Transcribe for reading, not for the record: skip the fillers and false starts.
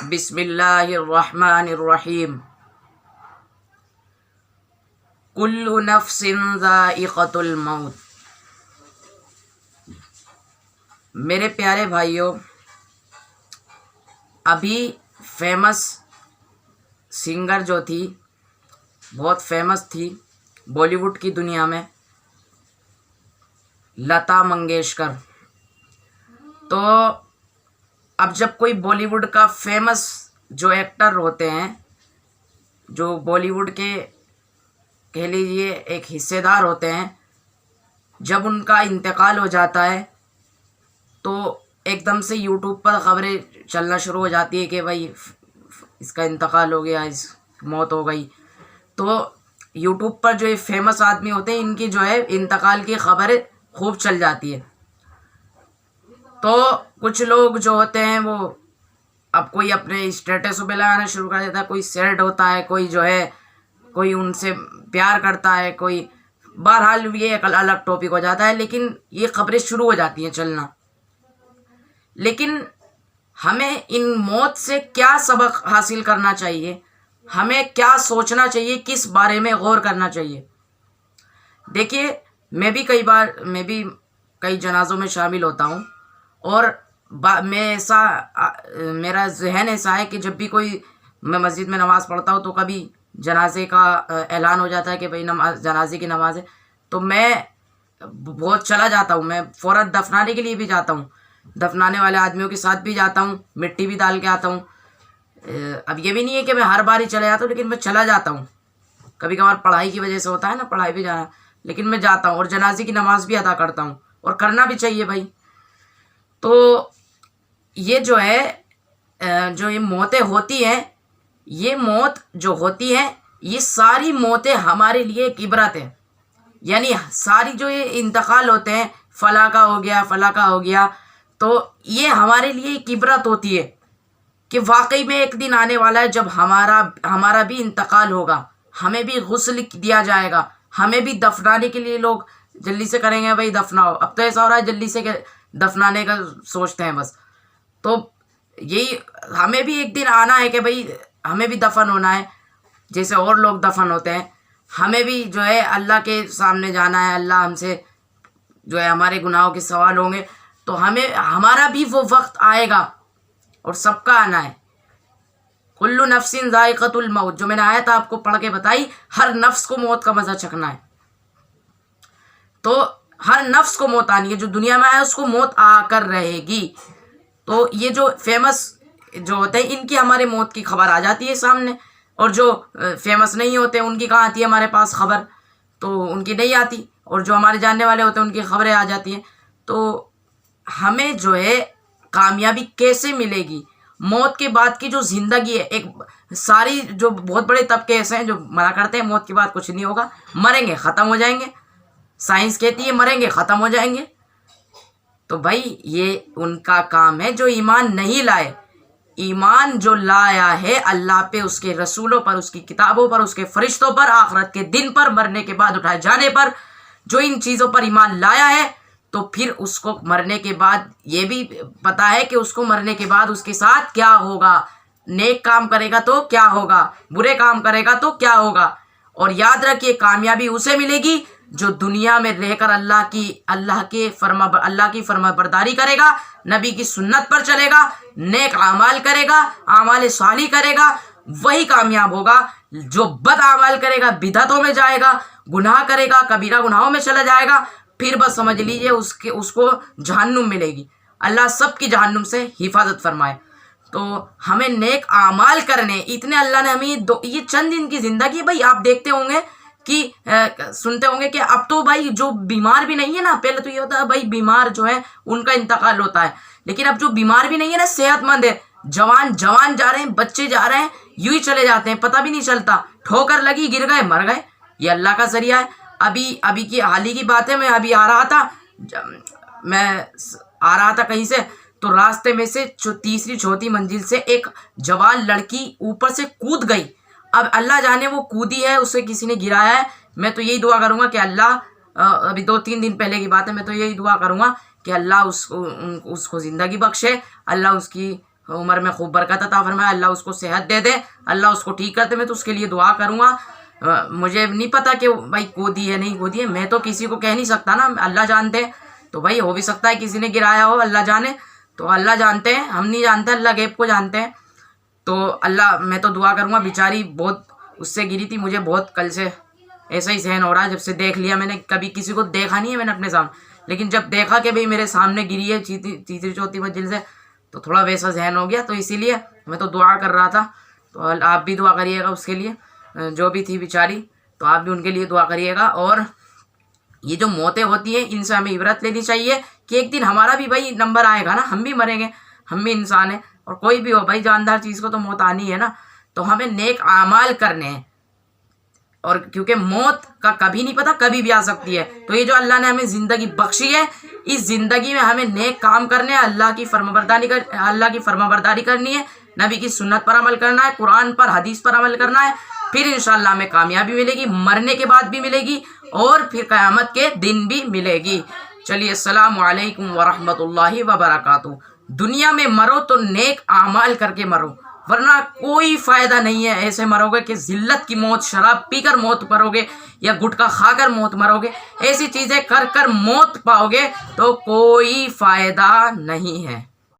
بسم اللہ الرحمن الرحیم۔ کل نفس ذائقۃ الموت۔ میرے پیارے بھائیوں، ابھی فیمس سنگر جو تھی، بہت فیمس تھی بالی ووڈ کی دنیا میں، لتا منگیشکر۔ تو اب جب کوئی بالی ووڈ کا فیمس جو ایکٹر ہوتے ہیں، جو بالی ووڈ کے کہہ لیجیے ایک حصے دار ہوتے ہیں، جب ان کا انتقال ہو جاتا ہے تو ایک دم سے یوٹیوب پر خبریں چلنا شروع ہو جاتی ہے کہ بھائی اس کا انتقال ہو گیا، اس موت ہو گئی۔ تو یوٹیوب پر جو یہ فیمس آدمی ہوتے ہیں، ان کی جو ہے انتقال کی خبریں خوب چل جاتی ہے۔ تو کچھ لوگ جو ہوتے ہیں وہ اب کوئی اپنے اسٹیٹس پہ لگانا شروع کر دیتا ہے، کوئی سیڈ ہوتا ہے، کوئی جو ہے کوئی ان سے پیار کرتا ہے، کوئی بہرحال یہ ایک الگ ٹاپک ہو جاتا ہے، لیکن یہ خبریں شروع ہو جاتی ہیں چلنا۔ لیکن ہمیں ان موت سے کیا سبق حاصل کرنا چاہیے، ہمیں کیا سوچنا چاہیے، کس بارے میں غور کرنا چاہیے؟ دیکھیے، میں بھی کئی جنازوں میں شامل ہوتا ہوں، اور میرا ذہن ایسا ہے کہ جب بھی میں مسجد میں نماز پڑھتا ہوں تو کبھی جنازے کا اعلان ہو جاتا ہے کہ بھئی جنازے کی نماز ہے، تو میں بہت چلا جاتا ہوں، میں فوراً دفنانے کے لیے بھی جاتا ہوں، دفنانے والے آدمیوں کے ساتھ بھی جاتا ہوں، مٹی بھی ڈال کے آتا ہوں۔ اب یہ بھی نہیں ہے کہ میں ہر بار ہی چلا جاتا ہوں، لیکن میں چلا جاتا ہوں۔ کبھی کبھار پڑھائی کی وجہ سے ہوتا ہے نا، پڑھائی بھی جانا، لیکن میں جاتا ہوں اور جنازے کی نماز بھی ادا کرتا ہوں، اور کرنا بھی چاہیے بھائی۔ تو یہ جو ہے جو یہ موتیں ہوتی ہیں، یہ موت جو ہوتی ہے، یہ ساری موتیں ہمارے لیے ایک عبرت ہے۔ یعنی ساری جو یہ انتقال ہوتے ہیں، فلاں کا ہو گیا، فلاں کا ہو گیا، تو یہ ہمارے لیے ایک عبرت ہوتی ہے کہ واقعی میں ایک دن آنے والا ہے جب ہمارا بھی انتقال ہوگا، ہمیں بھی غسل دیا جائے گا، ہمیں بھی دفنانے کے لیے لوگ جلدی سے کریں گے، بھائی دفناؤ۔ اب تو ایسا ہو رہا ہے جلدی سے کہ دفنانے کا سوچتے ہیں بس۔ تو یہی ہمیں بھی ایک دن آنا ہے کہ بھائی ہمیں بھی دفن ہونا ہے، جیسے اور لوگ دفن ہوتے ہیں، ہمیں بھی جو ہے اللہ کے سامنے جانا ہے، اللہ ہم سے جو ہے ہمارے گناہوں کے سوال ہوں گے، تو ہمارا بھی وہ وقت آئے گا، اور سب کا آنا ہے۔ کل نفس ذائقۃ الموت، جو میں نے آیت آپ کو پڑھ کے بتائی، ہر نفس کو موت کا مزہ چکھنا ہے۔ تو ہر نفس کو موت آنی ہے، جو دنیا میں آیا اس کو موت آ کر رہے گی۔ تو یہ جو فیمس جو ہوتے ہیں، ان کی ہمارے موت کی خبر آ جاتی ہے سامنے، اور جو فیمس نہیں ہوتے ان کی کہاں آتی ہے ہمارے پاس خبر؟ تو ان کی نہیں آتی، اور جو ہمارے جاننے والے ہوتے ہیں ان کی خبریں آ جاتی ہیں۔ تو ہمیں جو ہے کامیابی کیسے ملے گی؟ موت کے بعد کی جو زندگی ہے، ایک ساری جو بہت بڑے طبقے ایسے ہیں جو منع کرتے ہیں موت کے بعد کچھ نہیں ہوگا، مریں گے ختم ہو جائیں گے، سائنس کہتی ہے مریں گے ختم ہو جائیں گے۔ تو بھائی یہ ان کا کام ہے جو ایمان نہیں لائے۔ ایمان جو لایا ہے اللہ پہ، اس کے رسولوں پر، اس کی کتابوں پر، اس کے فرشتوں پر، آخرت کے دن پر، مرنے کے بعد اٹھائے جانے پر، جو ان چیزوں پر ایمان لایا ہے، تو پھر اس کو مرنے کے بعد یہ بھی پتا ہے کہ اس کو مرنے کے بعد اس کے ساتھ کیا ہوگا، نیک کام کرے گا تو کیا ہوگا، برے کام کرے گا تو کیا ہوگا۔ اور یاد رکھیے، کامیابی اسے ملے گی جو دنیا میں رہ کر اللہ کی فرما برداری کرے گا، نبی کی سنت پر چلے گا، نیک اعمال کرے گا، اعمال صالح کرے گا، وہی کامیاب ہوگا۔ جو بد اعمال کرے گا، بدعتوں میں جائے گا، گناہ کرے گا، کبیرہ گناہوں میں چلا جائے گا، پھر بس سمجھ لیجئے اس کو جہنم ملے گی۔ اللہ سب کی جہنم سے حفاظت فرمائے۔ تو ہمیں نیک اعمال کرنے، اتنے اللہ نے ہمیں یہ چند دن کی زندگی، بھائی آپ دیکھتے ہوں گے کہ سنتے ہوں گے کہ اب تو بھائی جو بیمار بھی نہیں ہے نا، پہلے تو یہ ہوتا ہے بھائی بیمار جو ہے ان کا انتقال ہوتا ہے، لیکن اب جو بیمار بھی نہیں ہے نا، صحت مند ہے، جوان جا رہے ہیں، بچے جا رہے ہیں، یوں ہی چلے جاتے ہیں، پتہ بھی نہیں چلتا، ٹھوکر لگی گر گئے مر گئے۔ یہ اللہ کا ذریعہ ہے۔ ابھی کی حال ہی کی بات ہے، میں ابھی آ رہا تھا کہیں سے، تو راستے میں سے تیسری چوتھی منزل سے ایک جوان لڑکی اوپر سے کود گئی۔ اب اللہ جانے وہ کودی ہے، اسے کسی نے گرایا ہے۔ میں تو یہی دعا کروں گا کہ اللہ، ابھی 2-3 دن پہلے کی بات ہے، میں تو یہی دعا کروں گا کہ اللہ اس کو زندگی بخشے، اللہ اس کی عمر میں خوب برکت عطا فرمائے، اللہ اس کو صحت دے دے، اللہ اس کو ٹھیک کر دے. میں تو اس کے لیے دعا کروں گا. مجھے نہیں پتا کہ بھائی گودی ہے نہیں گودی ہے، میں تو کسی کو کہہ نہیں سکتا نا، اللہ جانتے ہیں. تو بھائی ہو بھی سکتا ہے کسی نے گرایا ہو، اللہ جانے. تو اللہ جانتے ہیں، ہم نہیں جانتے، اللہ غیب کو جانتے ہیں. تو اللہ، میں تو دعا کروں گا. بیچاری بہت اس سے گری تھی. مجھے بہت کل سے ایسا ہی ذہن ہو رہا ہے جب سے دیکھ لیا. میں نے کبھی کسی کو دیکھا نہیں ہے میں نے اپنے سامنے، لیکن جب دیکھا کہ بھئی میرے سامنے گری ہے تیسری چوتھی منزل سے، تو تھوڑا ویسا ذہن ہو گیا. تو اسی لیے میں تو دعا کر رہا تھا. تو آپ بھی دعا کریے گا اس کے لیے، جو بھی تھی بیچاری. تو آپ بھی ان کے لیے دعا کریے گا. اور یہ جو موتیں ہوتی ہیں ان سے ہمیں عبرت لینی چاہیے کہ ایک دن ہمارا بھی بھائی نمبر آئے گا نا، ہم بھی مریں گے، ہم بھی انسان ہیں. اور کوئی بھی ہو بھائی، جاندار چیز کو تو موت آنی ہے نا. تو ہمیں نیک اعمال کرنے ہیں، اور کیونکہ موت کا کبھی نہیں پتا، کبھی بھی آ سکتی ہے. تو یہ جو اللہ نے ہمیں زندگی بخشی ہے، اس زندگی میں ہمیں نیک کام کرنے ہیں، اللہ کی فرمانبرداری کرنی ہے، نبی کی سنت پر عمل کرنا ہے، قرآن پر حدیث پر عمل کرنا ہے. پھر انشاءاللہ ہمیں کامیابی ملے گی، مرنے کے بعد بھی ملے گی، اور پھر قیامت کے دن بھی ملے گی. چلیے، السلام علیکم ورحمۃ اللہ وبرکاتہ. دنیا میں مرو تو نیک اعمال کر کے مرو، ورنہ کوئی فائدہ نہیں ہے. ایسے مرو گے کہ ذلت کی موت، شراب پی کر موت مرو گے یا گٹکا کھا کر موت مرو گے، ایسی چیزیں کر کر موت پاؤ گے تو کوئی فائدہ نہیں ہے.